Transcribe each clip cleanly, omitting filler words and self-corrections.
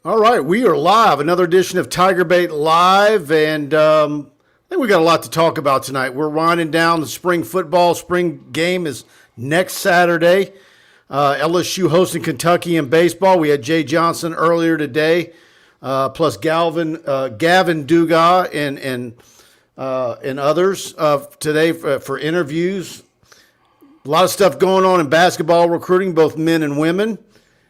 All right, we are live. Another edition of TigerBait Live, and I think we got a lot to talk about tonight. We're winding down the spring football. Spring game is next Saturday. LSU hosting Kentucky in baseball. We had Jay Johnson earlier today, plus Gavin Dugas and others today for interviews. A lot of stuff going on in basketball recruiting, both men and women.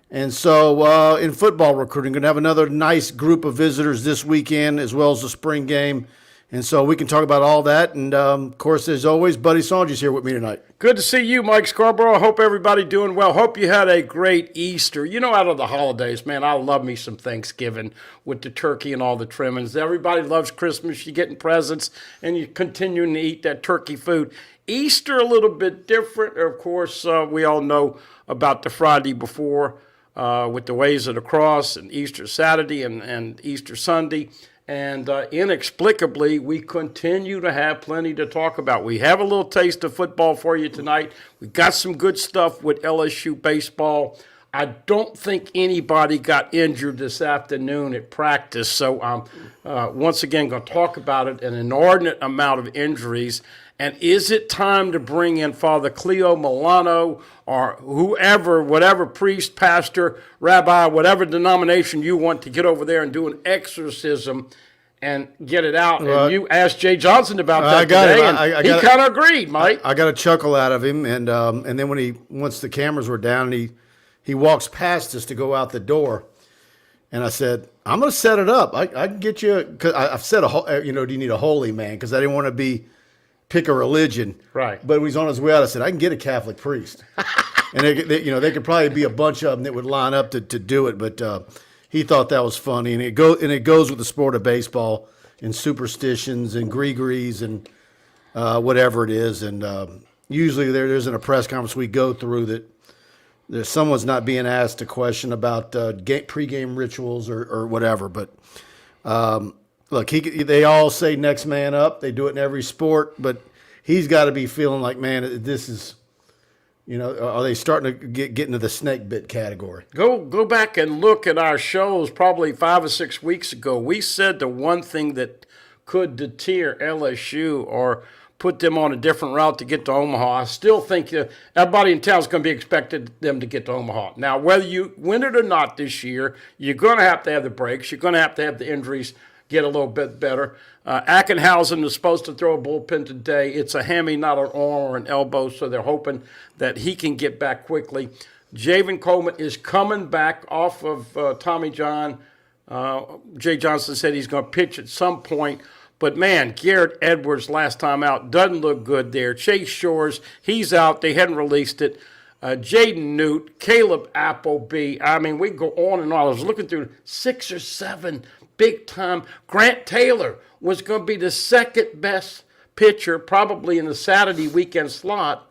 And so in football recruiting, going to have another nice group of visitors this weekend as well as the spring game. And so we can talk about all that. And, of course, as always, Buddy Songy is here with me tonight. Good to see you, Mike Scarborough. I hope everybody doing well. Hope you had a great Easter. You know, out of the holidays, man, I love me some Thanksgiving with the turkey and all the trimmings. Everybody loves Christmas. You're getting presents, and you're continuing to eat that turkey food. Easter, a little bit different. Of course, we all know about the Friday before with the Ways of the Cross and Easter Saturday and Easter Sunday. And inexplicably, we continue to have plenty to talk about. We have a little taste of football for you tonight. We got some good stuff with LSU baseball. I don't think anybody got injured this afternoon at practice. So I'm once again going to talk about it, an inordinate amount of injuries. And is it time to bring in Father Cleo Milano or whoever, whatever priest, pastor, rabbi, whatever denomination you want to get over there and do an exorcism and get it out? And you asked Jay Johnson about that today, and he kind of agreed, Mike. I got a chuckle out of him, and then once the cameras were down, he walks past us to go out the door, and I said, I'm going to set it up. I can get you, because I've said, do you need a holy man? Because I didn't want to pick a religion. Right. But when he's on his way out, I said, I can get a Catholic priest. And they could probably be a bunch of them that would line up to do it. But he thought that was funny. And it goes with the sport of baseball and superstitions and gree-grees and whatever it is. And usually there's in a press conference we go through that someone's not being asked a question about pregame rituals or whatever. But look, they all say next man up. They do it in every sport, but he's got to be feeling like, man, this is, are they starting to get into the snake bit category? Go back and look at our shows probably 5 or 6 weeks ago. We said the one thing that could deter LSU or put them on a different route to get to Omaha. I still think everybody in town is going to be expected them to get to Omaha. Now, whether you win it or not this year, you're going to have the breaks. You're going to have the injuries get a little bit better. Ackenhausen is supposed to throw a bullpen today. It's a hammy, not an arm or an elbow, so they're hoping that he can get back quickly. Javen Coleman is coming back off of Tommy John. Jay Johnson said he's going to pitch at some point. But, man, Garrett Edwards last time out doesn't look good there. Chase Shores, he's out. They hadn't released it. Jaden Newt, Caleb Appleby. I mean, we go on and on. I was looking through 6 or 7 big time. Grant Taylor was going to be the second best pitcher probably in the Saturday weekend slot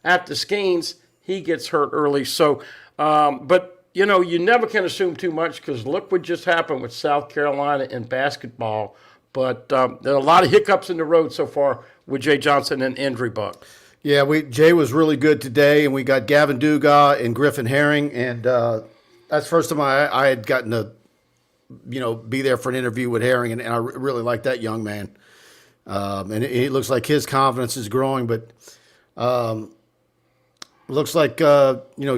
after Skeens. He gets hurt early. So, but, you never can assume too much because look what just happened with South Carolina in basketball. But there are a lot of hiccups in the road so far with Jay Johnson and injury bug. Yeah, Jay was really good today, and we got Gavin Dugas and Griffin Herring, and that's the first time I had gotten to be there for an interview with Herring, and I really like that young man. And it looks like his confidence is growing, but looks like,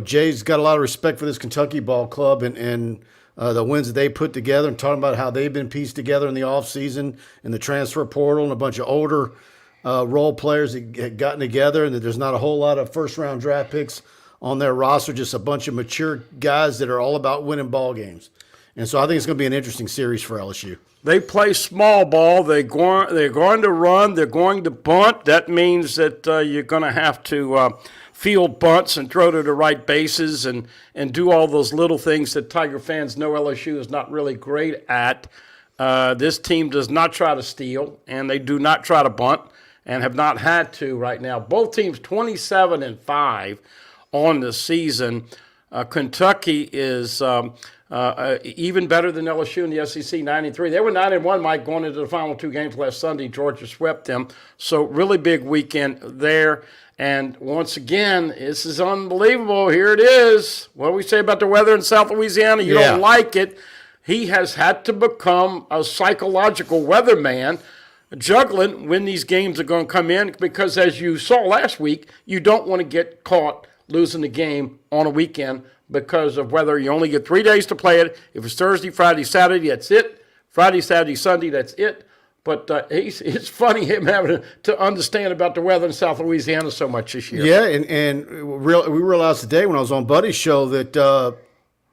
Jay's got a lot of respect for this Kentucky ball club and the wins that they put together, and talking about how they've been pieced together in the offseason and the transfer portal and a bunch of older role players that had gotten together, and that there's not a whole lot of first-round draft picks on their roster, just a bunch of mature guys that are all about winning ball games. And so I think it's going to be an interesting series for LSU. They play small ball. They're going to run. They're going to bunt. That means that you're going to have to field bunts and throw to the right bases and do all those little things that Tiger fans know LSU is not really great at. This team does not try to steal, and they do not try to bunt and have not had to right now. Both teams 27-5 on the season. Kentucky is even better than LSU in the SEC, 9-3. They were 9-1, Mike, going into the final 2 games last Sunday. Georgia swept them. So really big weekend there. And once again, this is unbelievable. Here it is. What do we say about the weather in South Louisiana? You don't like it. he has had to become a psychological weatherman, juggling when these games are going to come in, because as you saw last week, you don't want to get caught losing the game on a weekend because of whether you only get 3 days to play it. If it's Thursday, Friday, Saturday, that's it. Friday, Saturday, Sunday, that's it. But it's funny him having to understand about the weather in South Louisiana so much this year. Yeah, and we realized today when I was on Buddy's show that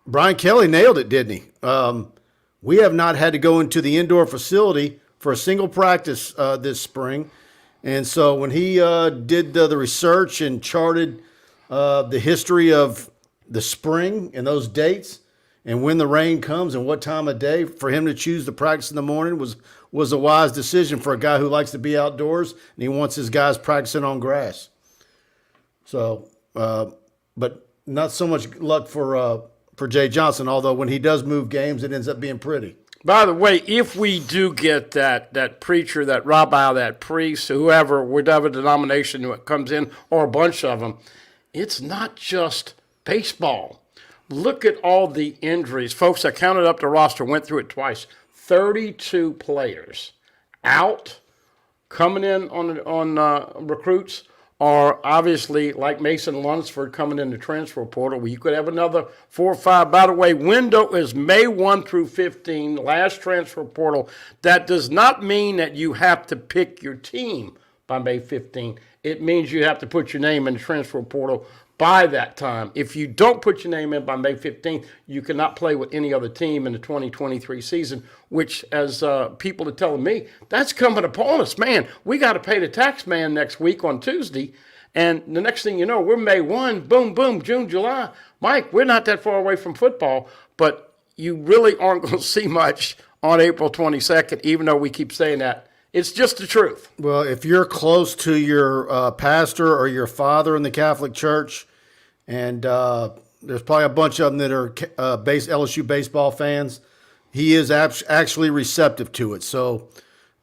Brian Kelly nailed it, didn't he? We have not had to go into the indoor facility for a single practice this spring. And so when he did the research and charted the history of the spring and those dates and when the rain comes and what time of day, for him to choose the practice in the morning was a wise decision for a guy who likes to be outdoors and he wants his guys practicing on grass. So, but not so much luck for Jay Johnson, although when he does move games, it ends up being pretty. By the way, if we do get that preacher, that rabbi, that priest, whoever, whatever denomination that comes in, or a bunch of them, it's not just baseball. Look at all the injuries. Folks, I counted up the roster, went through it twice. 32 players out, coming in on recruits, or obviously like Mason Lunsford coming in the transfer portal, where you could have another 4 or 5. By the way, window is May 1 through 15, last transfer portal. That does not mean that you have to pick your team by May 15. It means you have to put your name in the transfer portal by that time. If you don't put your name in by May 15th, you cannot play with any other team in the 2023 season, which, as people are telling me, that's coming upon us. Man, we got to pay the tax man next week on Tuesday, and the next thing you know, we're May 1, boom, boom, June, July. Mike, we're not that far away from football, but you really aren't going to see much on April 22nd, even though we keep saying that. It's just the truth. Well, if you're close to your pastor or your father in the Catholic Church, and there's probably a bunch of them that are LSU baseball fans, he is actually receptive to it. So,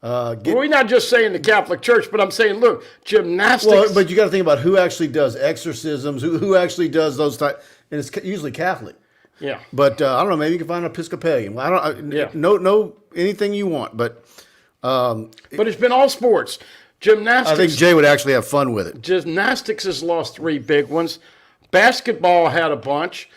we're not just saying the Catholic Church, but I'm saying, look, gymnastics. Well, but you got to think about who actually does exorcisms, who actually does those type, and it's usually Catholic. Yeah. But I don't know. Maybe you can find an Episcopalian. No, anything you want, but. But it's been all sports. Gymnastics. I think Jay would actually have fun with it. Gymnastics has lost 3 big ones. Basketball had a bunch.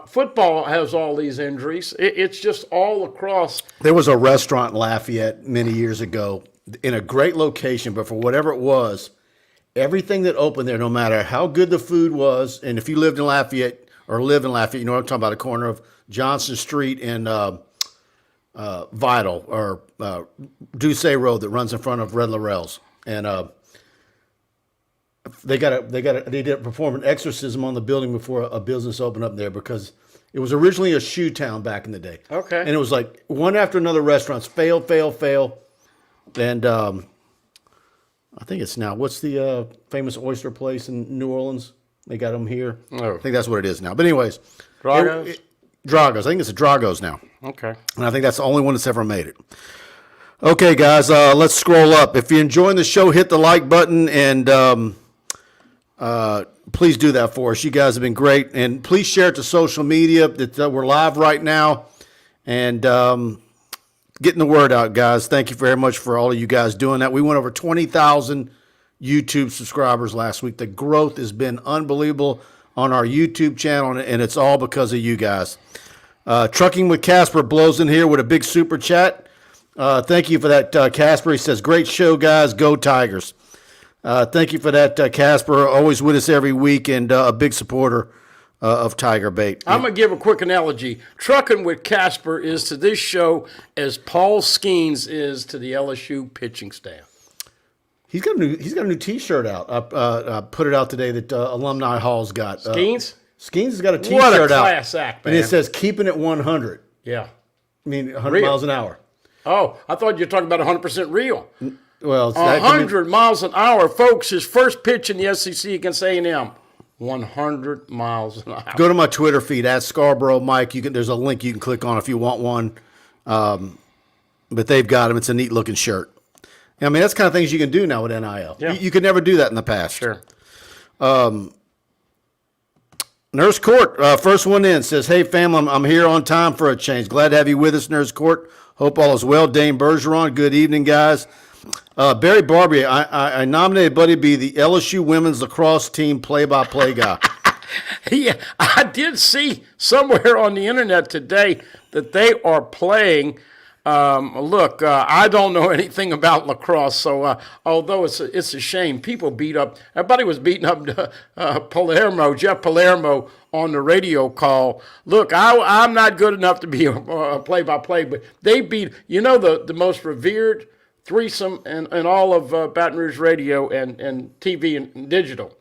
Football has all these injuries. It's just all across. There was a restaurant in Lafayette many years ago in a great location, but for whatever it was, everything that opened there, no matter how good the food was, and if you lived in Lafayette or live in Lafayette, you know what I'm talking about, a corner of Johnson Street and Vital or Duce Road that runs in front of Red Laurel's, and they did perform an exorcism on the building before a business opened up there because it was originally a shoe town back in the day. Okay, and it was like one after another restaurants fail, and I think it's now what's the famous oyster place in New Orleans? They got them here. Oh. I think that's what it is now. But anyways, Drago's. Drago's. I think it's a Drago's now. Okay. And I think that's the only one that's ever made it. Okay, guys, let's scroll up. If you're enjoying the show, hit the like button, and please do that for us. You guys have been great. And please share it to social media that we're live right now. And getting the word out, guys. Thank you very much for all of you guys doing that. We went over 20,000 YouTube subscribers last week. The growth has been unbelievable on our YouTube channel, and it's all because of you guys. Trucking with Casper blows in here with a big super chat. Thank you for that, Casper. He says, great show, guys. Go Tigers. Thank you for that, Casper. Always with us every week and a big supporter of TigerBait. I'm going to give a quick analogy. Trucking with Casper is to this show as Paul Skeens is to the LSU pitching staff. He's got a new T-shirt out. I put it out today that Alumni Hall's got. Skeens? Skeens has got a T-shirt What a out. class act, man. And it says, keeping it 100. Yeah. I mean, 100 miles an hour. Oh, I thought you were talking about 100% real. Well, it's 100 miles an hour. Folks, his first pitch in the SEC against A&M, 100 miles an hour. Go to my Twitter feed, at Scarborough Mike. There's a link you can click on if you want one. But they've got them. It's a neat-looking shirt. I mean, that's the kind of things you can do now with NIL. Yeah. You could never do that in the past. Sure. Nurse Court, first one in, says, hey, family, I'm here on time for a change. Glad to have you with us, Nurse Court. Hope all is well. Dane Bergeron, good evening, guys. Barry Barbier, I nominated Buddy to be the LSU women's lacrosse team play-by-play guy. Yeah, I did see somewhere on the internet today that they are playing. I don't know anything about lacrosse, so although it's a shame, people beat up. Everybody was beating up Jeff Palermo on the radio call. Look, I'm not good enough to be a play-by-play, but they beat. You know the most revered threesome in all of Baton Rouge radio and TV and digital.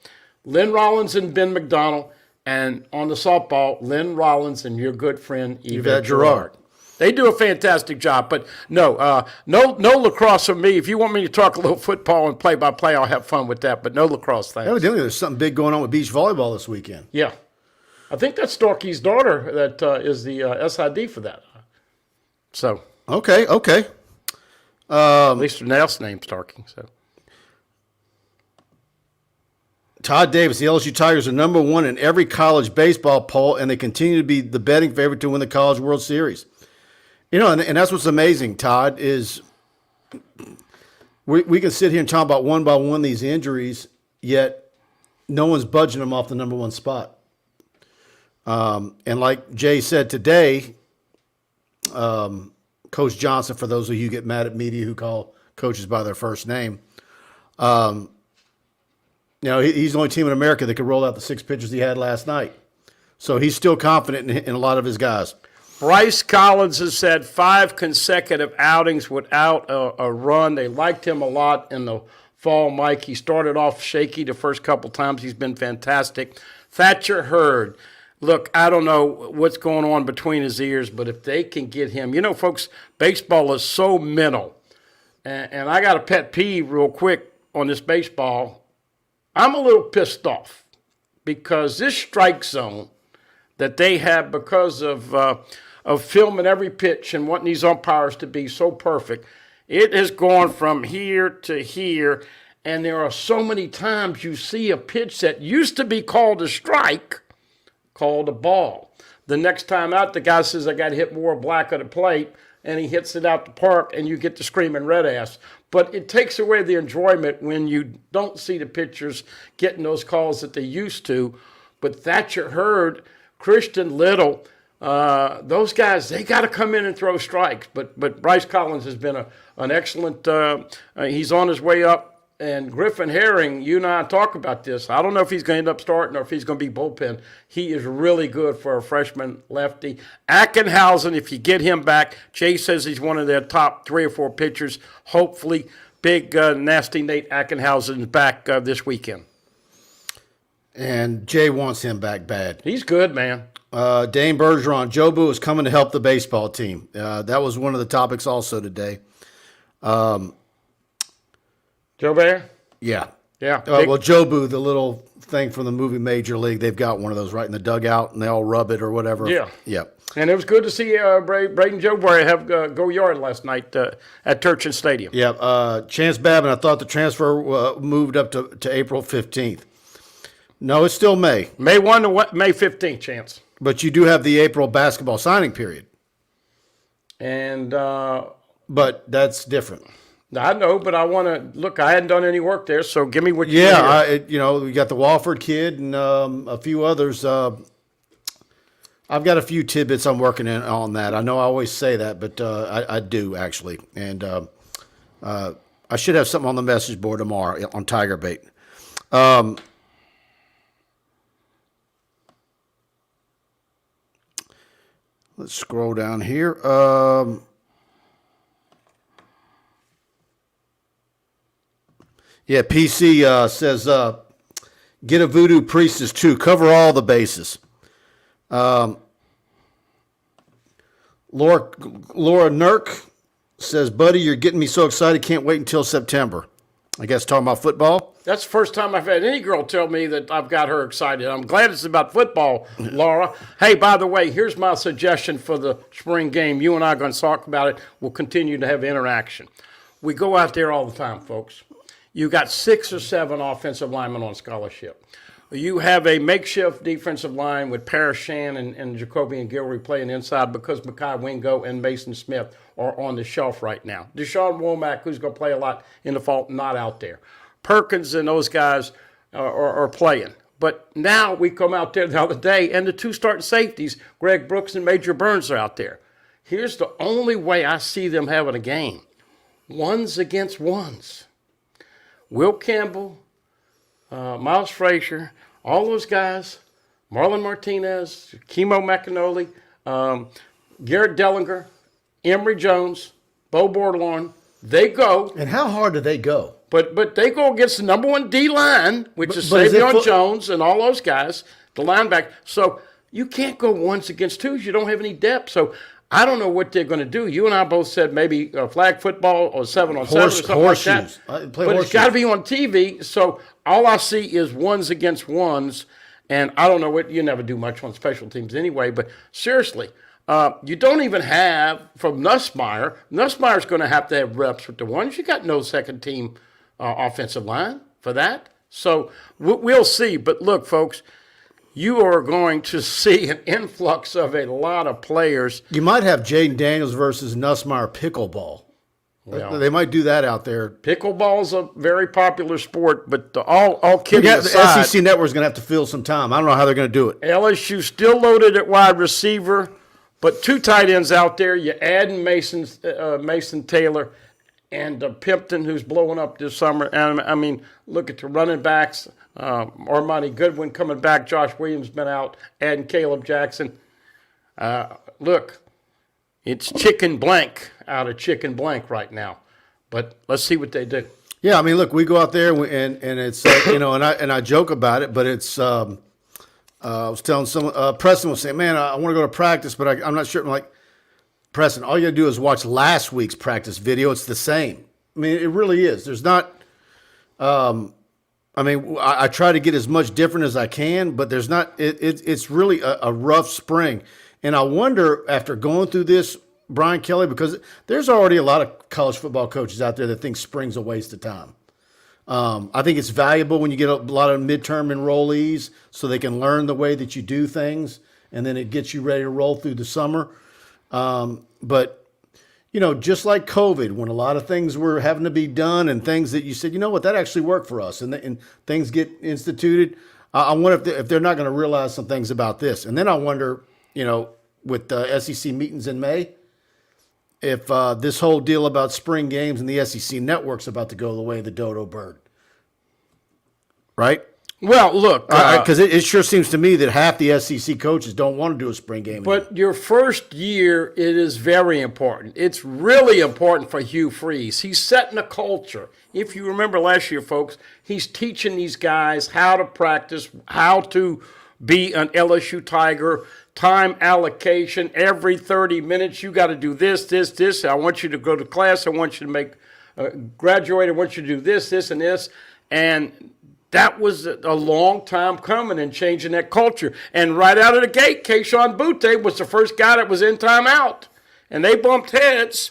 Lynn Rollins and Ben McDonald, and on the softball, Lynn Rollins and your good friend Yvette Gerard. They do a fantastic job, but no lacrosse for me. If you want me to talk a little football and play-by-play, I'll have fun with that, but no lacrosse, thanks. Evidently, there's something big going on with beach volleyball this weekend. Yeah. I think that's Starkey's daughter that is the SID for that. So. Okay. At least her last name's Starkey, so. Todd Davis, the LSU Tigers are number one in every college baseball poll, and they continue to be the betting favorite to win the College World Series. You know, and that's what's amazing, Todd, is we can sit here and talk about one by one these injuries, yet no one's budging them off the number one spot. And like Jay said today, Coach Johnson, for those of you who get mad at media who call coaches by their first name, he's the only team in America that could roll out the 6 pitchers he had last night. So he's still confident in a lot of his guys. Bryce Collins has had 5 consecutive outings without a run. They liked him a lot in the fall, Mike. He started off shaky the first couple times. He's been fantastic. Thatcher Hurd. Look, I don't know what's going on between his ears, but if they can get him. You know, folks, baseball is so mental. And I got a pet peeve real quick on this baseball. I'm a little pissed off because this strike zone that they have because of filming every pitch and wanting these umpires to be so perfect, it has gone from here to here, and there are so many times you see a pitch that used to be called a strike called a ball. The next time out, the guy says, I got hit more black of the plate, and he hits it out the park, and you get the screaming red ass. But it takes away the enjoyment when you don't see the pitchers getting those calls that they used to. But Thatcher Hurd, Christian Little, those guys, they got to come in and throw strikes. But Bryce Collins has been an excellent, he's on his way up. And Griffin Herring, you and I talk about this. I don't know if he's going to end up starting or if he's going to be bullpen. He is really good for a freshman lefty. Ackenhausen, if you get him back, Jay says he's one of their top 3 or 4 pitchers. Hopefully, big, nasty Nate Ackenhausen is back this weekend. And Jay wants him back bad. He's good, man. Dane Bergeron, Joe Boo is coming to help the baseball team. That was one of the topics also today. Joe Bear? Yeah. Yeah. Well, Joe Boo, the little thing from the movie Major League, they've got one of those right in the dugout, and they all rub it or whatever. Yeah. Yeah. And it was good to see Braden Joe Bear have go yard last night at Turchin Stadium. Yeah. Chance Babin, I thought the transfer moved up to April 15th. No, it's still May. May 1 to May 15th, Chance. But you do have the April basketball signing period. And but that's different. I know, but I want to look. I hadn't done any work there, so give me what you we got the Wofford kid and a few others. I've got a few tidbits I'm working on that. I know I always say that, but I do actually, and I should have something on the message board tomorrow on TigerBait. Let's scroll down here. PC says, get a voodoo priestess too. Cover all the bases. Laura Nurk says, Buddy, you're getting me so excited. Can't wait until September. I guess talking about football. That's the first time I've had any girl tell me that I've got her excited. I'm glad it's about football, Laura. Hey, by the way, here's my suggestion for the spring game. You and I are going to talk about it. We'll continue to have interaction. We go out there all the time, folks. You got 6 or 7 offensive linemen on scholarship. You have a makeshift defensive line with Parashan and Jacoby and Gilroy playing inside because Mekhi Wingo and Mason Smith are on the shelf right now. Deshaun Womack, who's going to play a lot in the fall, not out there. Perkins and those guys are playing. But now we come out there the other day, and the two starting safeties, Greg Brooks and Major Burns, are out there. Here's the only way I see them having a game. Ones against ones. Will Campbell, Miles Frazier, all those guys, Marlon Martinez, Kimo McAnally, Garrett Dellinger, Emory Jones, Bo Bordelon, they go. And how hard do they go? But they go against the number one D-line, which is Savion Jones and all those guys, the linebacker. So you can't go ones against twos. You don't have any depth. So I don't know what they're going to do. You and I both said maybe flag football or 7-on-7 or something like that. But it's got to be on TV. So all I see is ones against ones. And I don't know what – you never do much on special teams anyway. But seriously, you don't even have – from Nussmeier, Nussmeier's going to have reps with the ones. You got no second-team offensive line for that. So we'll see. But look, folks – you are going to see an influx of a lot of players. You might have Jaden Daniels versus Nussmeier pickleball. Well, they might do that out there. Pickleball's a very popular sport, but all kidding aside, the SEC Network's going to have to fill some time. I don't know how they're going to do it. LSU still loaded at wide receiver, but two tight ends out there. You add in Mason Taylor and Pimpton, who's blowing up this summer. And I mean, look at the running backs. Armani Goodwin coming back. Josh Williams been out. Adding Caleb Jackson. Look, it's chicken blank out of chicken blank right now. But let's see what they do. Yeah, I mean, look, we go out there and it's and I joke about it, but it's I was telling someone Preston was saying, man, I want to go to practice, but I'm not sure. I'm like, Preston, all you got to do is watch last week's practice video. It's the same. I mean, it really is. There's not. I try to get as much different as I can, but there's not. It's really a rough spring, and I wonder after going through this, Brian Kelly, because there's already a lot of college football coaches out there that think spring's a waste of time. I think it's valuable when you get a lot of midterm enrollees so they can learn the way that you do things, and then it gets you ready to roll through the summer. But just like COVID, when a lot of things were having to be done and things that you said, you know what, that actually worked for us, and things get instituted. I wonder if they're not going to realize some things about this. And then I wonder, with the SEC meetings in May, if this whole deal about spring games and the SEC network's about to go the way of the dodo bird. Right? Well, look. Because it sure seems to me that half the SEC coaches don't want to do a spring game. But your first year, it is very important. It's really important for Hugh Freeze. He's setting a culture. If you remember last year, folks, he's teaching these guys how to practice, how to be an LSU Tiger, time allocation. Every 30 minutes, you got to do this, this, this. I want you to go to class. I want you to make graduate. I want you to do this, this, and this. And that was a long time coming and changing that culture. And right out of the gate, Keyshawn Butte was the first guy that was in timeout. And they bumped heads,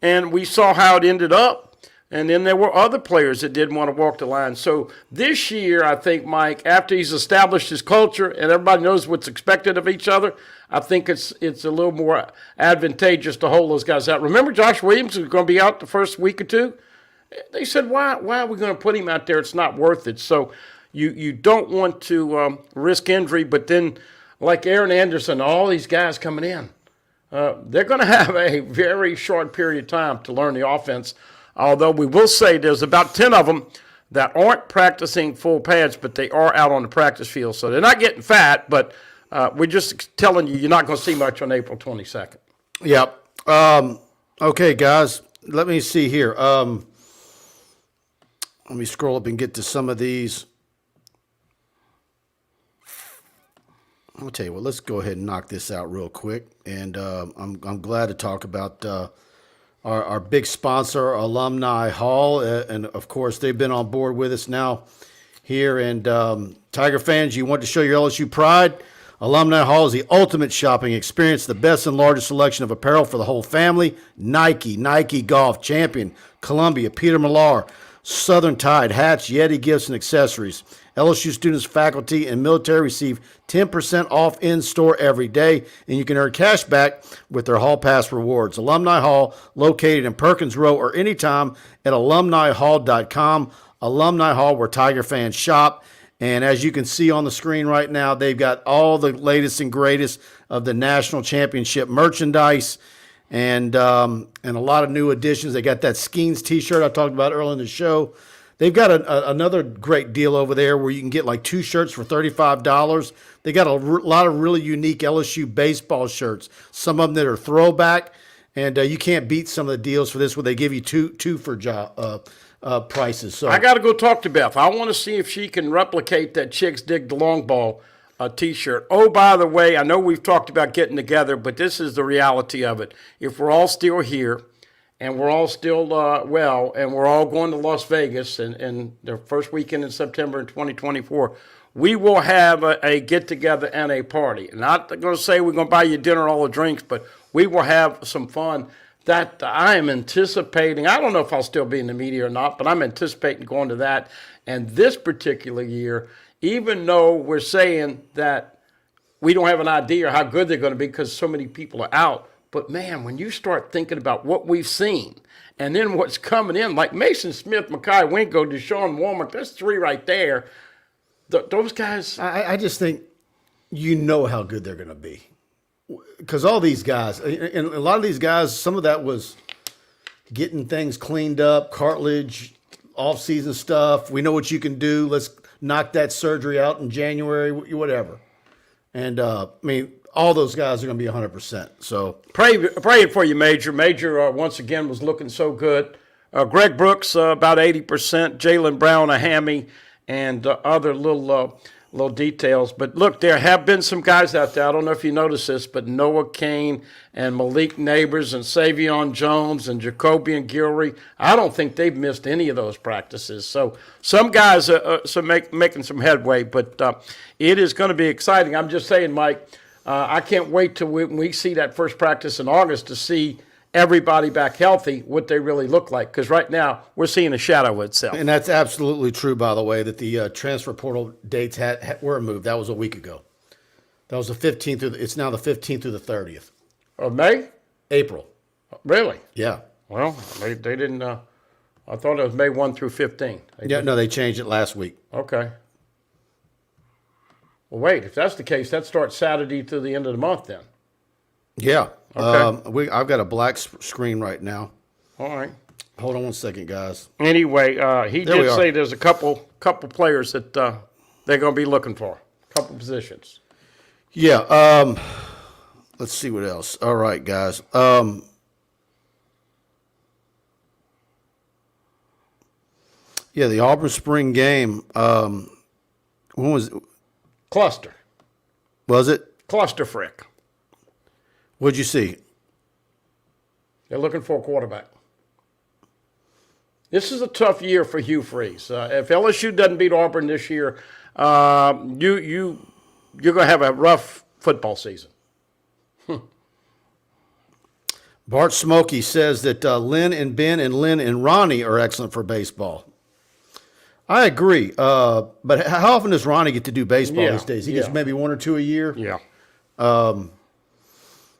and we saw how it ended up. And then there were other players that didn't want to walk the line. So this year, I think, Mike, after he's established his culture and everybody knows what's expected of each other, I think it's a little more advantageous to hold those guys out. Remember Josh Williams was going to be out the first week or two? They said, why are we going to put him out there? It's not worth it. So you don't want to risk injury, but then like Aaron Anderson, all these guys coming in, they're going to have a very short period of time to learn the offense, although we will say there's about 10 of them that aren't practicing full pads, but they are out on the practice field. So they're not getting fat, but we're just telling you, you're not going to see much on April 22nd. Yep. Okay, guys, let me see here. Let me scroll up and get to some of these. I'll tell you what, let's go ahead and knock this out real quick. And I'm glad to talk about our big sponsor, Alumni Hall. And, of course, they've been on board with us now here. And Tiger fans, you want to show your LSU pride? Alumni Hall is the ultimate shopping experience, the best and largest selection of apparel for the whole family. Nike Golf Champion, Columbia, Peter Millar, Southern Tide, hats, Yeti gifts, and accessories. LSU students, faculty, and military receive 10% off in-store every day, and you can earn cash back with their Hall Pass rewards. Alumni Hall, located in Perkins Row, or anytime at alumnihall.com. Alumni Hall, where Tiger fans shop. And as you can see on the screen right now, they've got all the latest and greatest of the national championship merchandise and a lot of new additions. They got that Skeens t-shirt I talked about earlier in the show. They've got another great deal over there where you can get like 2 shirts for $35. They got a lot of really unique LSU baseball shirts, some of them that are throwback, and you can't beat some of the deals for this where they give you two for prices. So I got to go talk to Beth. I want to see if she can replicate that Chicks Dig the Long Ball t-shirt. Oh, by the way, I know we've talked about getting together, but this is the reality of it. If we're all still here and we're all still well and we're all going to Las Vegas and the first weekend in September in 2024, we will have a get-together and a party. Not going to say we're going to buy you dinner, all the drinks, but we will have some fun. That I am anticipating. I don't know if I'll still be in the media or not, but I'm anticipating going to that. And this particular year, even though we're saying that we don't have an idea how good they're going to be because so many people are out, but man, when you start thinking about what we've seen and then what's coming in, like Mason Smith, Mekhi Wingo, Deshaun Warmack, that's 3 right there. Those guys. I just think you know how good they're going to be. Because all these guys, and a lot of these guys, some of that was getting things cleaned up, cartilage, off-season stuff. We know what you can do. Let's knock that surgery out in January, whatever. And, all those guys are going to be 100%. So Praying for you, Major. Major, once again, was looking so good. Greg Brooks, about 80%. Jaylen Brown, a hammy, and other little details. But look, there have been some guys out there. I don't know if you noticed this, but Noah Kane and Malik Neighbors and Savion Jones and Jacobian Gilry, I don't think they've missed any of those practices. So some guys are making some headway, but it is going to be exciting. I'm just saying, Mike, I can't wait till we see that first practice in August to see everybody back healthy, what they really look like. Because right now, we're seeing a shadow of itself. And that's absolutely true, by the way, that the transfer portal dates were moved. That was a week ago. That was the 15th. It's now the 15th through the 30th. Of May? April. Really? Yeah. Well, they didn't. I thought it was May 1 through 15. No, they changed it last week. Okay. Well, wait. If that's the case, that starts Saturday through the end of the month then. Yeah. Okay. I've got a black screen right now. All right. Hold on one second, guys. Anyway, he did say there's a couple players that they're going to be looking for, a couple positions. Yeah. Let's see what else. All right, guys. Yeah, the Auburn spring game. When was it? Cluster. Was it? Cluster frick. What'd you see? They're looking for a quarterback. This is a tough year for Hugh Freeze. If LSU doesn't beat Auburn this year, you're going to have a rough football season. Bart Smokey says that Lynn and Ben and Lynn and Ronnie are excellent for baseball. I agree. But how often does Ronnie get to do baseball these days? He gets maybe 1 or 2 a year? Yeah.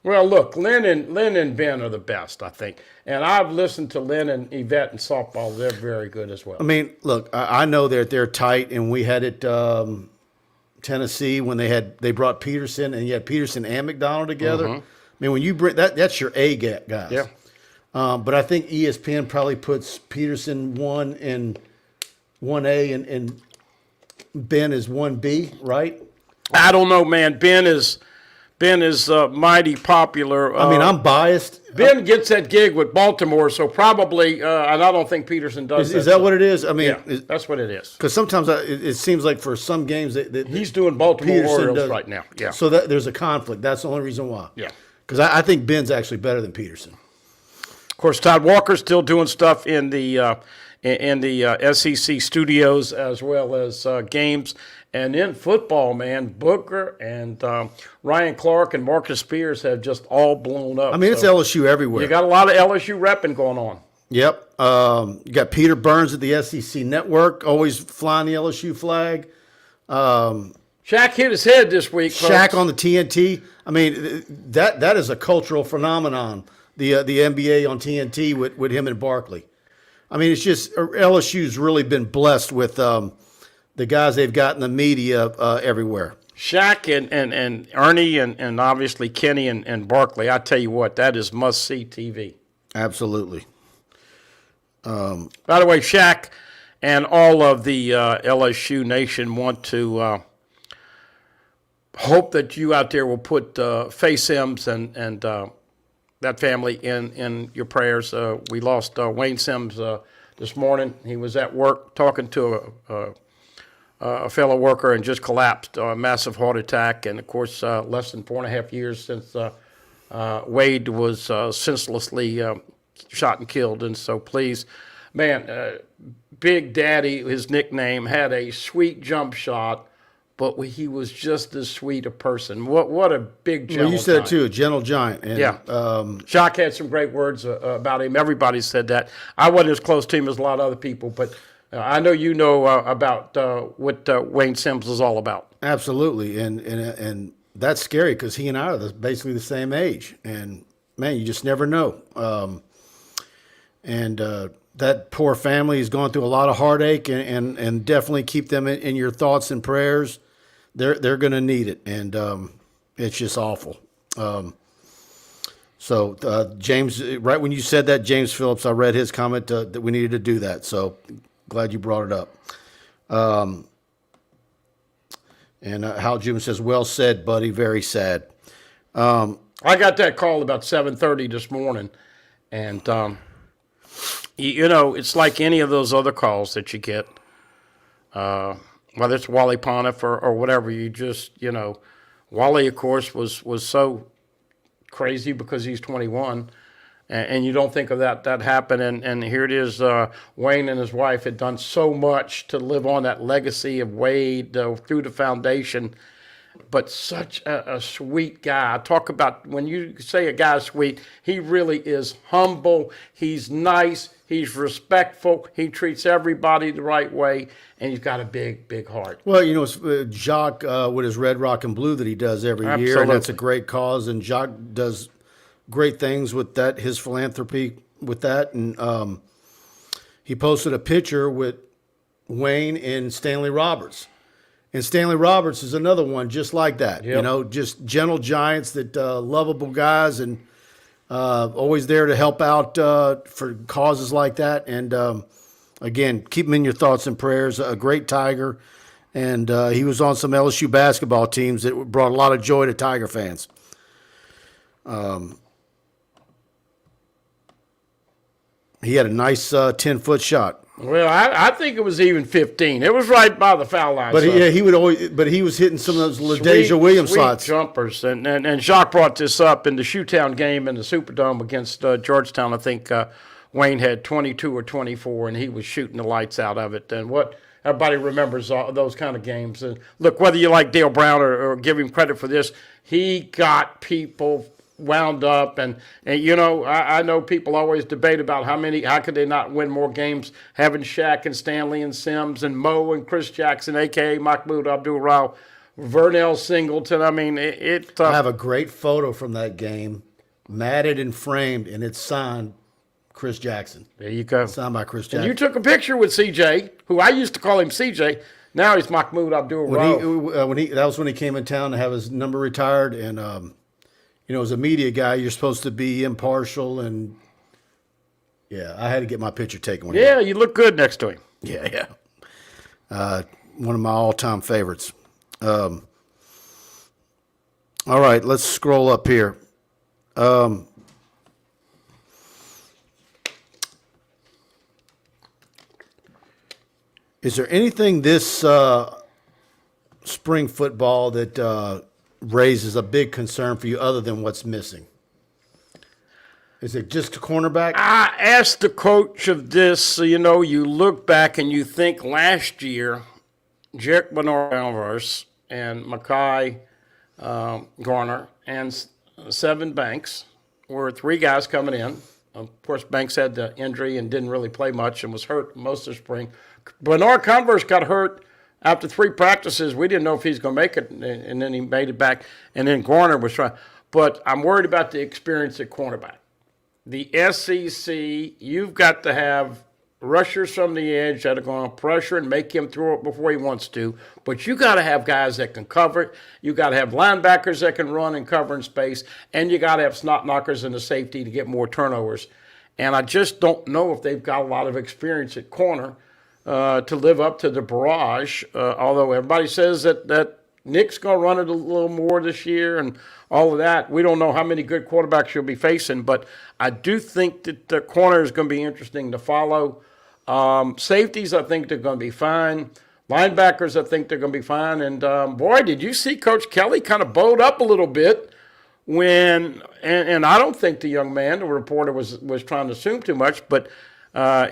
Well, look, Lynn and Ben are the best, I think. And I've listened to Lynn and Yvette in softball. They're very good as well. I mean, look, I know that they're tight, and we had it Tennessee when they brought Peterson, and you had Peterson and McDonald together. Mm-hmm. I mean, when you bring that's your A guys. Yeah. But I think ESPN probably puts Peterson 1 and 1A and Ben is 1B, right? I don't know, man. Ben is mighty popular. I mean, I'm biased. Ben gets that gig with Baltimore, so probably, and I don't think Peterson does. Is that what it is? I mean, that's what it is. Because sometimes it seems like for some games that he's doing Baltimore Peterson Orioles right now. Yeah. So there's a conflict. That's the only reason why. Yeah. Because I think Ben's actually better than Peterson. Of course, Todd Walker's still doing stuff in the SEC studios as well as games. And in football, man, Booker and Ryan Clark and Marcus Spears have just all blown up. I mean, it's LSU everywhere. You got a lot of LSU repping going on. Yep. You got Peter Burns at the SEC Network, always flying the LSU flag. Shaq hit his head this week, folks. Shaq on the TNT. I mean, that is a cultural phenomenon. The NBA on TNT with him and Barkley. I mean, it's just LSU's really been blessed with the guys they've got in the media everywhere. Shaq and Ernie and obviously Kenny and Barkley. I tell you what, that is must-see TV. Absolutely. By the way, Shaq and all of the LSU Nation want to hope that you out there will put Faye Sims and that family in your prayers. We lost Wayne Sims this morning. He was at work talking to a fellow worker and just collapsed, a massive heart attack. And, of course, less than 4.5 years since Wade was senselessly shot and killed. And so, please, man, Big Daddy, his nickname, had a sweet jump shot, but he was just as sweet a person. What a big gentle Well, you said giant. it too, a gentle giant. And, Yeah. Jacques had some great words about him. Everybody said that. I wasn't as close to him as a lot of other people, but I know you know about what Wayne Sims was all about. Absolutely, and that's scary because he and I are basically the same age, and man, you just never know. That poor family has gone through a lot of heartache, and definitely keep them in your thoughts and prayers. They're going to need it, and it's just awful. So James, right when you said that, James Phillips, I read his comment that we needed to do that. So glad you brought it up. And Hal Jim says, well said, buddy. Very sad. I got that call about 7:30 this morning, and you know, it's like any of those other calls that you get, whether it's Wally Pontiff or whatever. You just, you know, Wally, of course, was so crazy because he's 21. And you don't think of that happened. And here it is, Wayne and his wife had done so much to live on that legacy of Wade through the foundation. But such a sweet guy. I talk about when you say a guy's sweet, he really is humble. He's nice. He's respectful. He treats everybody the right way. And he's got a big, big heart. Well, you know, it's Jacques with his Red, Rock, and Blue that he does every year. Absolutely. And that's a great cause. And Jacques does great things with that, his philanthropy with that. And he posted a picture with Wayne and Stanley Roberts. And Stanley Roberts is another one just like that. Yep. You know, just gentle giants that lovable guys and always there to help out for causes like that. And again, keep him in your thoughts and prayers. A great Tiger. And he was on some LSU basketball teams that brought a lot of joy to Tiger fans. He had a nice 10-foot shot. Well, I think it was even 15. It was right by the foul line. But so. he would always. But he was hitting some of those LaDeja Williams sweet shots. jumpers. And Jacques brought this up in the Shoetown game in the Superdome against Georgetown. I think Wayne had 22 or 24, and he was shooting the lights out of it. And what everybody remembers those kind of games. And look, whether you like Dale Brown or give him credit for this, he got people wound up, and you know, I know people always debate about how could they not win more games having Shaq and Stanley and Sims and Mo and Chris Jackson, a.k.a. Mahmoud Abdul-Rauf, Vernell Singleton. I mean, I have a great photo from that game, matted and framed, and it's signed Chris Jackson. There you go. Signed by Chris Jackson. And you took a picture with CJ, who I used to call him CJ. Now he's Mahmoud Abdul-Rauf. That was when he came in town to have his number retired, and you know, as a media guy, you're supposed to be impartial, and yeah, I had to get my picture taken. Yeah, you look good next to him. Yeah. One of my all-time favorites. All right, let's scroll up here. Is there anything this spring football that raises a big concern for you other than what's missing? Is it just a cornerback? I asked the coach of this, so, you know, you look back and you think last year, Jerick Bernard Alvarez and Mekhi Garner and Sevin Banks were three guys coming in Of course, Banks had the injury and didn't really play much and was hurt most of the spring. Bernard Converse got hurt after 3 practices. We didn't know if he was going to make it, and then he made it back. And then Garner was trying. But I'm worried about the experience at cornerback. The SEC, you've got to have rushers from the edge that are going to pressure and make him throw it before he wants to. But you got to have guys that can cover it. You got to have linebackers that can run and cover in space. And you got to have snot knockers in the safety to get more turnovers. And I just don't know if they've got a lot of experience at corner to live up to the barrage. Although everybody says that Nick's going to run it a little more this year and all of that. We don't know how many good quarterbacks you'll be facing. But I do think that the corner is going to be interesting to follow. Safeties, I think they're going to be fine. Linebackers, I think they're going to be fine. And, boy, did you see Coach Kelly kind of bowed up a little bit when and I don't think the young man, the reporter, was trying to assume too much, but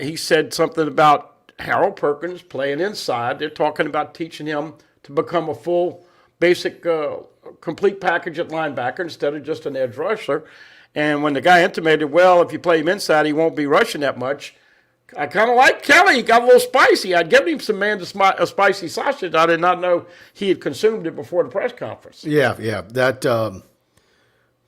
he said something about Harold Perkins playing inside. They're talking about teaching him to become a full, basic, complete package at linebacker instead of just an edge rusher. And when the guy intimated, well, if you play him inside, he won't be rushing that much, I kind of like Kelly. He got a little spicy. I'd given him some a spicy sausage. I did not know he had consumed it before the press conference. Yeah. That.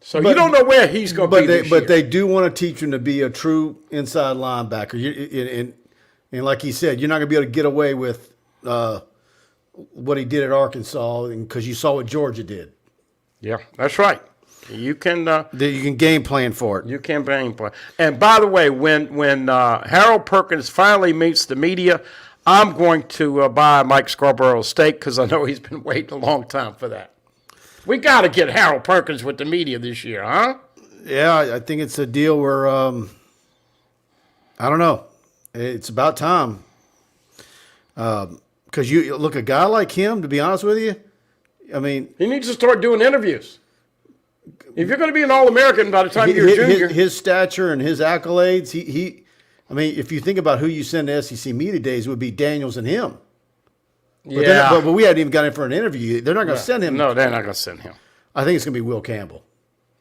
So you don't know where he's going to be this year. But they do want to teach him to be a true inside linebacker. And like he said, you're not going to be able to get away with what he did at Arkansas because you saw what Georgia did. Yeah, that's right. You can game plan for it. You can game plan. And by the way, when Harold Perkins finally meets the media, I'm going to buy Mike Scarborough a steak because I know he's been waiting a long time for that. We got to get Harold Perkins with the media this year, huh? Yeah, I think it's a deal where I don't know. It's about time. Because you look, a guy like him, to be honest with you, I mean, he needs to start doing interviews. If you're going to be an All-American by the time you're a junior. His stature and his accolades, I mean, if you think about who you send to SEC media days, it would be Daniels and him. But but we hadn't even got him for an interview. They're not going to send him. No, they're not going to send him. I think it's going to be Will Campbell.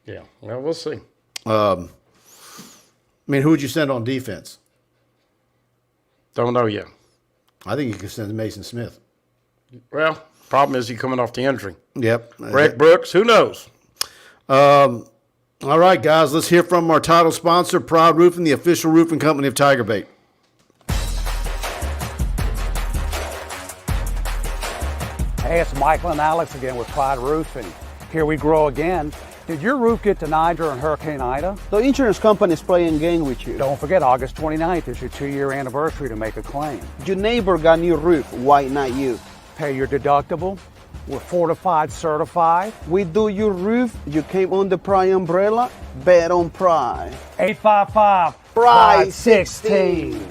Yeah, well, we'll see. I mean, who would you send on defense? Don't know yet. I think you could send Mason Smith. Well, problem is he's coming off the injury. Yep. Greg Brooks, who knows? All right, guys, let's hear from our title sponsor, Pride Roofing, the official roofing company of TigerBait. Hey, it's Michael and Alex again with Pride Roofing. Here we grow again. Did your roof get to Niger and Hurricane Ida? The insurance company is playing game with you. Don't forget, August 29th is your 2-year anniversary to make a claim. Your neighbor got new roof, why not you? Pay your deductible. We're fortified, certified. We do your roof, you came on the Pride umbrella, bet on Pride. 855 Pride 16.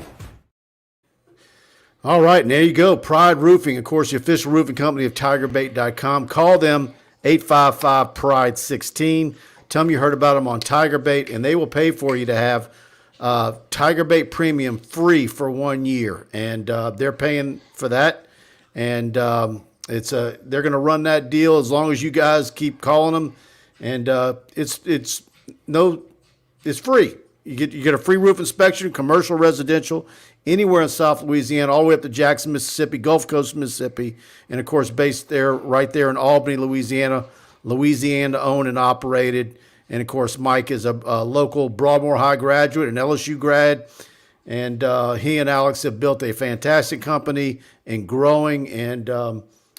All right, and there you go. Pride Roofing, of course, the official roofing company of TigerBait.com. Call them 855-PRIDE-16. Tell them you heard about them on TigerBait, and they will pay for you to have TigerBait Premium free for 1 year. And they're paying for that. And they're going to run that deal as long as you guys keep calling them. And it's free. You get a free roof inspection, commercial, residential, anywhere in South Louisiana, all the way up to Jackson, Mississippi, Gulf Coast, Mississippi, and of course based there, right there in Albany, Louisiana, owned and operated. And of course, Mike is a local Broadmoor High graduate, an LSU grad, and he and Alex have built a fantastic company and growing, and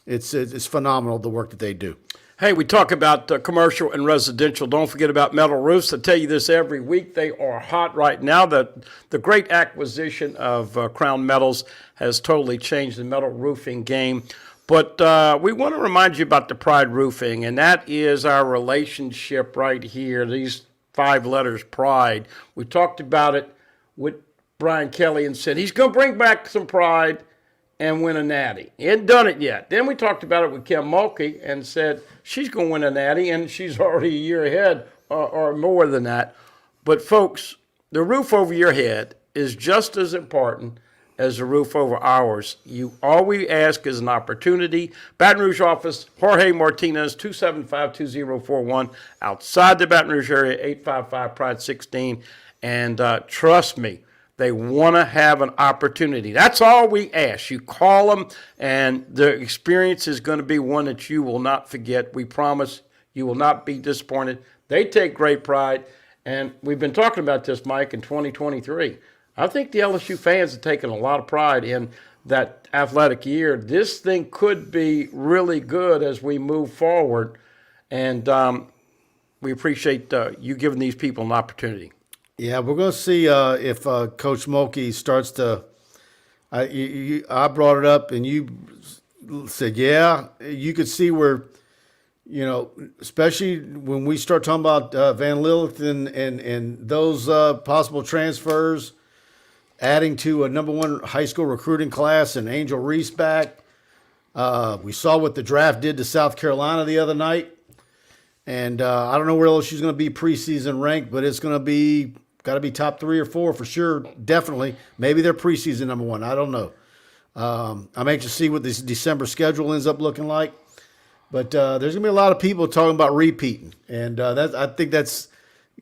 it's phenomenal the work that they do. Hey, we talk about commercial and residential. Don't forget about metal roofs. I tell you this every week. They are hot right now. The great acquisition of Crown Metals has totally changed the metal roofing game. But we want to remind you about the Pride Roofing, and that is our relationship right here, these 5 letters, Pride. We talked about it with Brian Kelly and said he's going to bring back some pride and win a natty. He hadn't done it yet. Then we talked about it with Kim Mulkey and said she's going to win a natty, and she's already a year ahead or more than that. But, folks, the roof over your head is just as important as the roof over ours. All we ask is an opportunity. Baton Rouge office, Jorge Martinez, 275-2041. Outside the Baton Rouge area, 855-PRIDE-16. And trust me, they want to have an opportunity. That's all we ask. You call them, and the experience is going to be one that you will not forget. We promise you will not be disappointed. They take great pride, and we've been talking about this, Mike, in 2023. I think the LSU fans have taken a lot of pride in that athletic year. This thing could be really good as we move forward, and we appreciate you giving these people an opportunity. Yeah, we're going to see if Coach Mulkey starts to. I brought it up, and you said, yeah, you could see where, especially when we start talking about Van Lilith and those possible transfers, adding to a number one high school recruiting class and Angel Reese back. We saw what the draft did to South Carolina the other night. And I don't know where LSU's going to be preseason ranked, but it's going to be got to be top 3 or 4 for sure, definitely. Maybe they're preseason number 1. I don't know. I'm anxious to see what this December schedule ends up looking like. But there's going to be a lot of people talking about repeating. And I think that's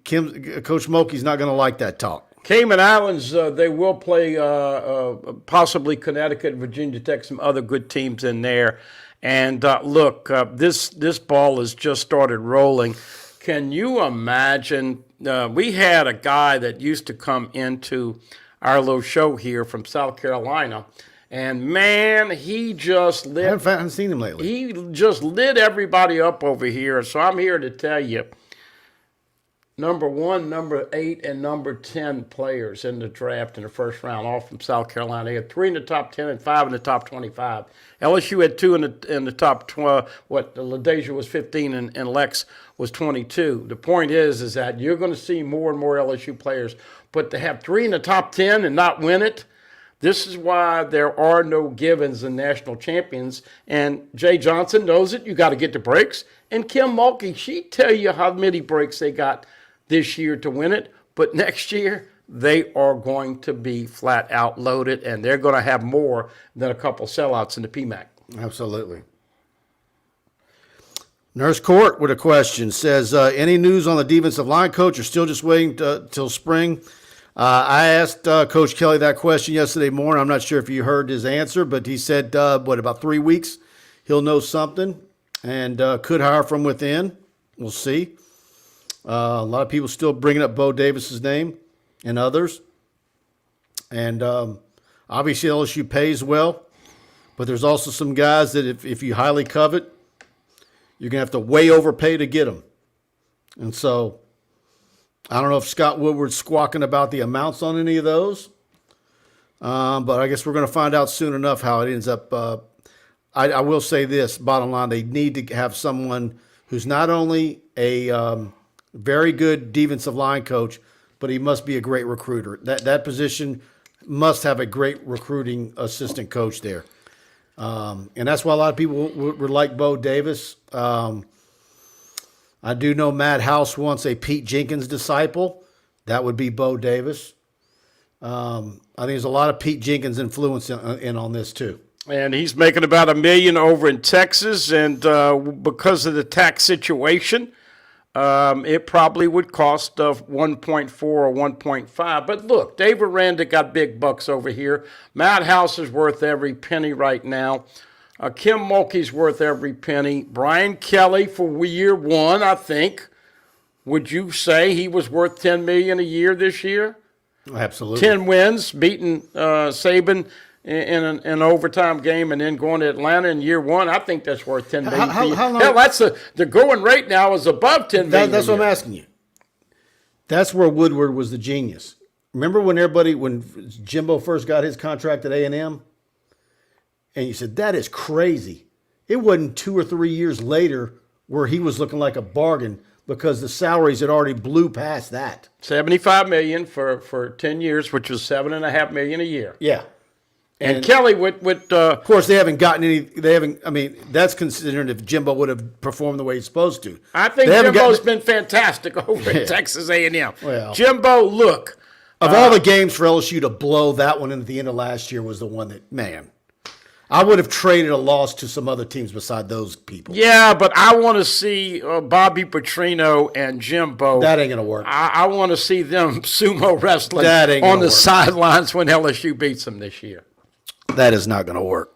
Coach Mulkey's not going to like that talk. Cayman Islands, they will play possibly Connecticut, Virginia Tech, some other good teams in there. And look, this ball has just started rolling. Can you imagine? We had a guy that used to come into our little show here from South Carolina, and man, he just lit. I haven't seen him lately. He just lit everybody up over here. So I'm here to tell you, number 1, number 8, and number 10 players in the draft in the first round, all from South Carolina. They had 3 in the top 10 and 5 in the top 25. LSU had 2 in the top 12. LaDeja was 15 and Lex was 22. The point is that you're going to see more and more LSU players, but to have 3 in the top 10 and not win it, this is why there are no givens in national champions. And Jay Johnson knows it. You got to get the breaks. And Kim Mulkey, she tell you how many breaks they got this year to win it, but next year they are going to be flat out loaded, and they're going to have more than a couple sellouts in the PMAC. Absolutely. Nurse Court with a question says, any news on the defensive line coach, or still just waiting till spring? I asked Coach Kelly that question yesterday morning. I'm not sure if you heard his answer, but he said, about 3 weeks he'll know something, and could hire from within. We'll see. A lot of people still bringing up Bo Davis's name and others. And obviously LSU pays well, but there's also some guys that if you highly covet, you're going to have to way overpay to get them. And so I don't know if Scott Woodward's squawking about the amounts on any of those, but I guess we're going to find out soon enough how it ends up. I will say this, bottom line, they need to have someone who's not only a very good defensive line coach, but he must be a great recruiter. That position must have a great recruiting assistant coach there. And that's why a lot of people would like Bo Davis. I do know Matt House wants a Pete Jenkins disciple. That would be Bo Davis. I think there's a lot of Pete Jenkins influence in on this too. And he's making about $1 million over in Texas, and because of the tax situation, it probably would cost 1.4 or 1.5. But look, Dave Aranda got big bucks over here. Matt House is worth every penny right now. Kim Mulkey's worth every penny. Brian Kelly for year 1, I think. Would you say he was worth $10 million a year this year? Absolutely. 10 wins, beating Saban in an overtime game, and then going to Atlanta in year 1. I think that's worth $10 million. How long? Hell, the going rate now is above $10 million. That's what I'm asking you. That's where Woodward was the genius. Remember when Jimbo first got his contract at A&M? And you said, that is crazy. It wasn't 2 or 3 years later where he was looking like a bargain because the salaries had already blew past that. $75 million for 10 years, which was $7.5 million a year. Yeah. And Kelly would of course, they haven't gotten any. They haven't. I mean, that's considering if Jimbo would have performed the way he's supposed to. I think Jimbo's been fantastic over at Texas A&M. Well, Jimbo, look, of all the games for LSU to blow, that one in at the end of last year was the one that, man. I would have traded a loss to some other teams beside those people. Yeah, but I want to see Bobby Petrino and Jimbo. That ain't going to work. I want to see them sumo wrestling on the sidelines when LSU beats them this year. That is not going to work.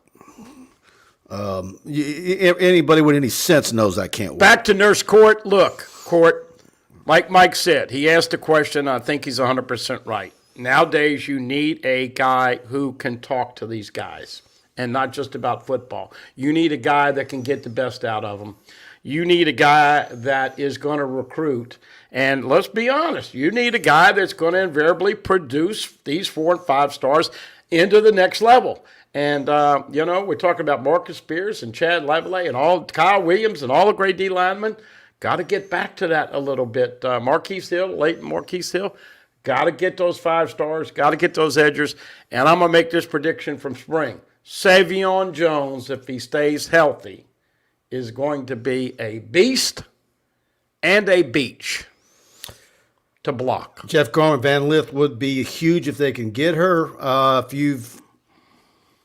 Anybody with any sense knows that can't work. Back to Nurse Court. Look, Court, like Mike said, he asked a question. I think he's 100% right. Nowadays, you need a guy who can talk to these guys. And not just about football. You need a guy that can get the best out of them. You need a guy that is going to recruit. And let's be honest, you need a guy that's going to invariably produce these 4 and 5 stars into the next level. And, we're talking about Marcus Spears and Chad Lavallee and Kyle Williams and all the great D linemen. Got to get back to that a little bit. Marquise Hill, Leighton Marquise Hill, got to get those 5 stars, got to get those edgers. And I'm going to make this prediction from spring. Savion Jones, if he stays healthy, is going to be a beast and a beach to block. Jeff Garman Van Lith would be huge if they can get her. If you've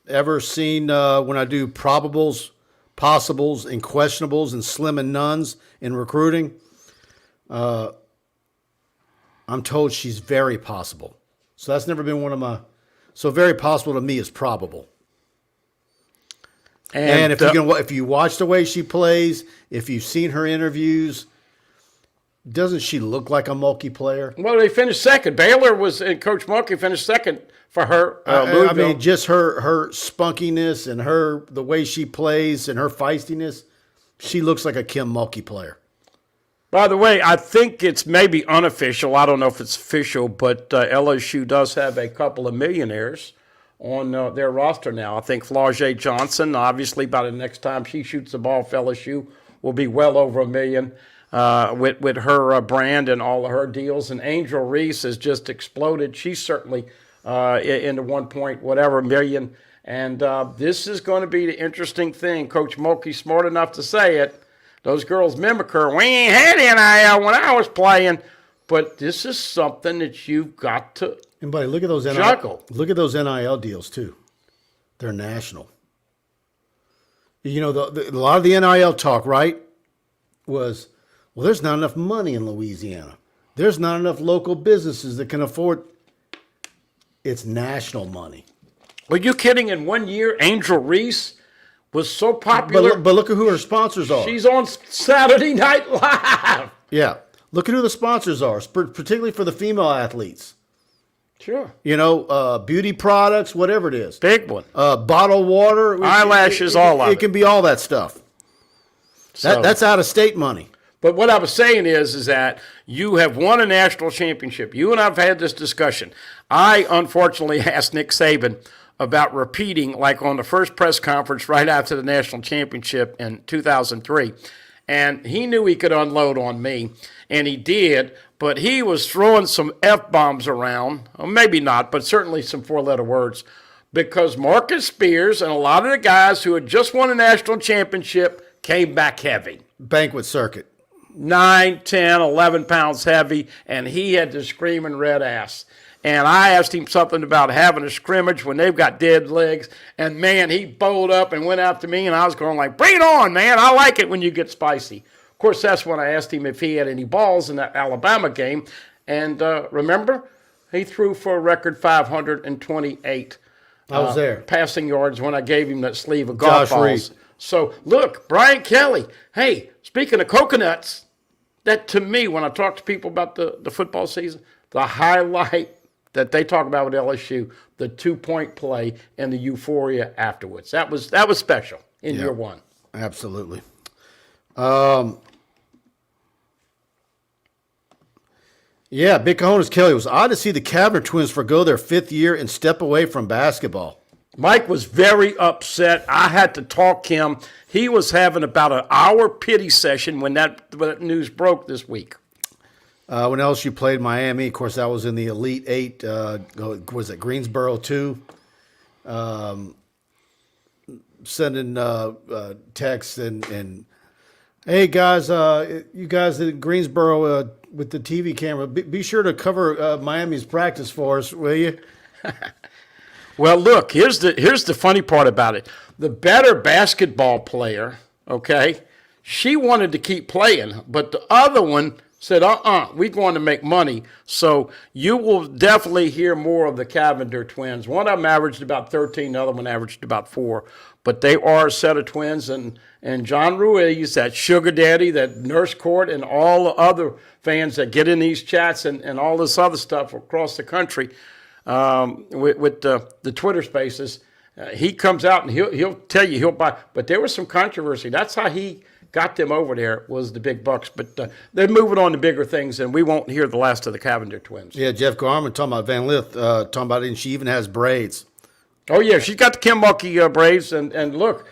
ever seen when I do probables, possibles, and questionables and slim and nuns in recruiting, I'm told she's very possible. So that's never been one of my – so very possible to me is probable. And if you watch the way she plays, if you've seen her interviews, doesn't she look like a Mulkey player? Well, they finished second. Baylor and Coach Mulkey finished second for her. I mean, just her spunkiness and the way she plays and her feistiness, she looks like a Kim Mulkey player. By the way, I think it's maybe unofficial. I don't know if it's official, but LSU does have a couple of millionaires on their roster now. I think Flau'jae Johnson, obviously by the next time she shoots the ball for LSU, will be well over $1 million with her brand and all of her deals. And Angel Reese has just exploded. She's certainly into 1 point whatever million. And this is going to be the interesting thing. Coach Mulkey's smart enough to say it. Those girls mimic her. We ain't had NIL when I was playing. But this is something that you've got to And buddy, look at those juggle. Look at those NIL deals too. They're national. You know, a lot of the NIL talk, right, was, well, there's not enough money in Louisiana. There's not enough local businesses that can afford. It's national money. Are you kidding? In 1 year, Angel Reese was so popular. But look at who her sponsors are. She's on Saturday Night Live. Yeah. Look at who the sponsors are, particularly for the female athletes. Sure. You know, beauty products, whatever it is. Big one. Bottled water. Eyelashes, all of it. It can be all that stuff. That's out-of-state money. But what I was saying is that you have won a national championship. You and I have had this discussion. I, unfortunately, asked Nick Saban about repeating, like on the first press conference right after the national championship in 2003. And he knew he could unload on me, and he did. But he was throwing some F-bombs around. Or maybe not, but certainly some 4-letter words. Because Marcus Spears and a lot of the guys who had just won a national championship came back heavy. Banquet circuit. 9, 10, 11 pounds heavy, and he had the screaming red ass. And I asked him something about having a scrimmage when they've got dead legs. And, man, he bowled up and went after me, and I was going like, bring it on, man. I like it when you get spicy. Of course, that's when I asked him if he had any balls in that Alabama game. And remember, he threw for a record 528 I was there. Passing yards when I gave him that sleeve of golf Josh balls. Reed. So, look, Brian Kelly. Hey, speaking of coconuts, that to me, when I talk to people about the football season, the highlight that they talk about with LSU, the 2-point play and the euphoria afterwards. That was special in year one. Absolutely. Yeah, Big Cojones Kelly, it was odd to see the Kavner twins forgo their 5th year and step away from basketball. Mike was very upset. I had to talk him. He was having about an hour pity session when that news broke this week. When LSU played Miami, of course, that was in the Elite Eight. Was it Greensboro too? Sending texts and hey guys, you guys at Greensboro with the TV camera, be sure to cover Miami's practice for us, will you? Well, look, here's the funny part about it. The better basketball player, okay, she wanted to keep playing, but the other one said, we're going to make money. So you will definitely hear more of the Cavender twins. One of them averaged about 13, the other one averaged about 4. But they are a set of twins, and John Ruiz, that sugar daddy, that nurse court, and all the other fans that get in these chats and all this other stuff across the country with the Twitter spaces, he comes out and he'll tell you he'll buy. But there was some controversy. That's how he got them over there, was the big bucks. But they're moving on to bigger things, and we won't hear the last of the Cavender twins. Yeah, Jeff Garman talking about Van Lith, talking about it, and she even has braids. Oh yeah, she's got the Kim Mulkey braids, and look,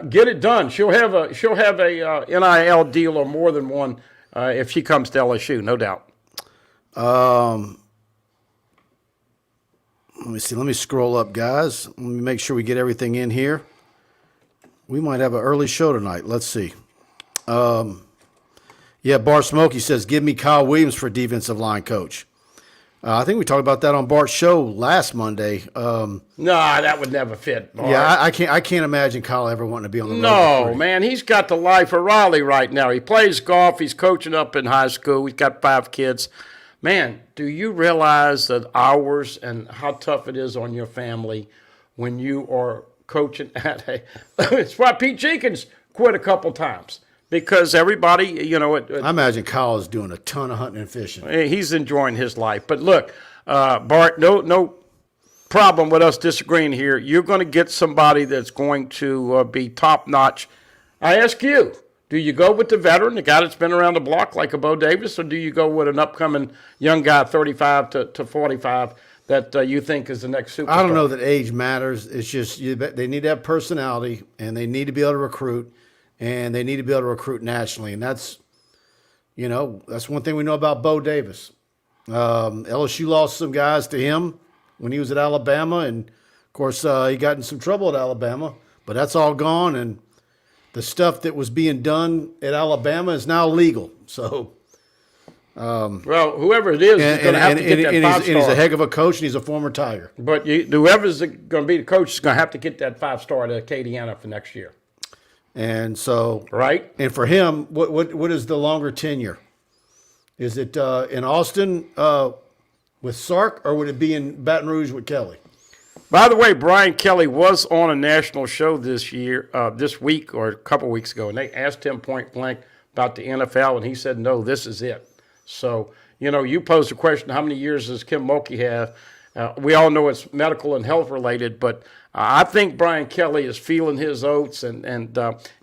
get it done. She'll have a NIL deal or more than one if she comes to LSU, no doubt. Let me see. Let me scroll up, guys. Let me make sure we get everything in here. We might have an early show tonight. Let's see. Yeah, Bar Smokey says, give me Kyle Williams for defensive line coach. I think we talked about that on Bart's show last Monday. No, that would never fit, Bart. Yeah, I can't imagine Kyle ever wanting to be on the road. No, man, he's got the life of Raleigh right now. He plays golf. He's coaching up in high school. He's got 5 kids. Man, do you realize the hours and how tough it is on your family when you are coaching at a – it's why Pete Jenkins quit a couple times. Because everybody, I imagine Kyle is doing a ton of hunting and fishing. He's enjoying his life. But look, Bart, no problem with us disagreeing here. You're going to get somebody that's going to be top notch. I ask you, do you go with the veteran, the guy that's been around the block like a Bo Davis, or do you go with an upcoming young guy, 35 to 45, that you think is the next superstar? I don't know that age matters. It's just they need to have personality, and they need to be able to recruit. And they need to be able to recruit nationally. And that's one thing we know about Bo Davis. LSU lost some guys to him when he was at Alabama. And, of course, he got in some trouble at Alabama. But that's all gone. And the stuff that was being done at Alabama is now legal. So, well, whoever it is going to have to get that 5-star. And he's a heck of a coach, and he's a former Tiger. But whoever's going to be the coach is going to have to get that 5-star to Acadiana for next year. And so, right. And for him, what is the longer tenure? Is it in Austin with Sark, or would it be in Baton Rouge with Kelly? By the way, Brian Kelly was on a national show this week or a couple weeks ago, and they asked him point blank about the NFL, and he said, "No, this is it." So, you posed the question, how many years does Kim Mulkey have? We all know it's medical and health related, but I think Brian Kelly is feeling his oats, and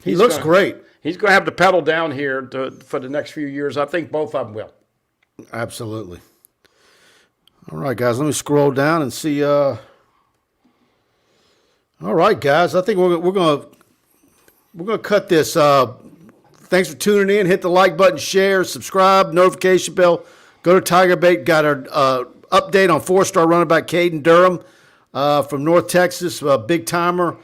he looks great. He's going to have to pedal down here for the next few years. I think both of them will. Absolutely. All right, guys, let me scroll down and see. All right, guys, I think we're gonna cut this. Thanks for tuning in. Hit the like button, share, subscribe, notification bell. Go to TigerBait. Got our update on 4-star running back Caden Durham from North Texas, a big timer,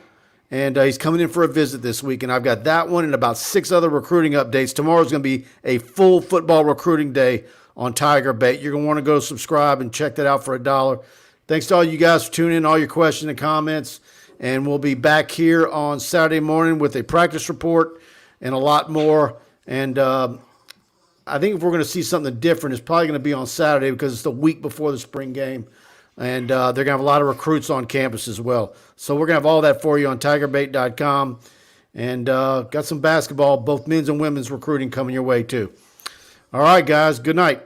and he's coming in for a visit this week. And I've got that one and about 6 other recruiting updates. Tomorrow's going to be a full football recruiting day on TigerBait. You're going to want to go subscribe and check that out for $1. Thanks to all you guys for tuning in, all your questions and comments. And we'll be back here on Saturday morning with a practice report and a lot more. And I think if we're going to see something different, it's probably going to be on Saturday because it's the week before the spring game. And they're going to have a lot of recruits on campus as well. So we're going to have all that for you on TigerBait.com. And got some basketball, both men's and women's recruiting coming your way too. All right, guys. Good night.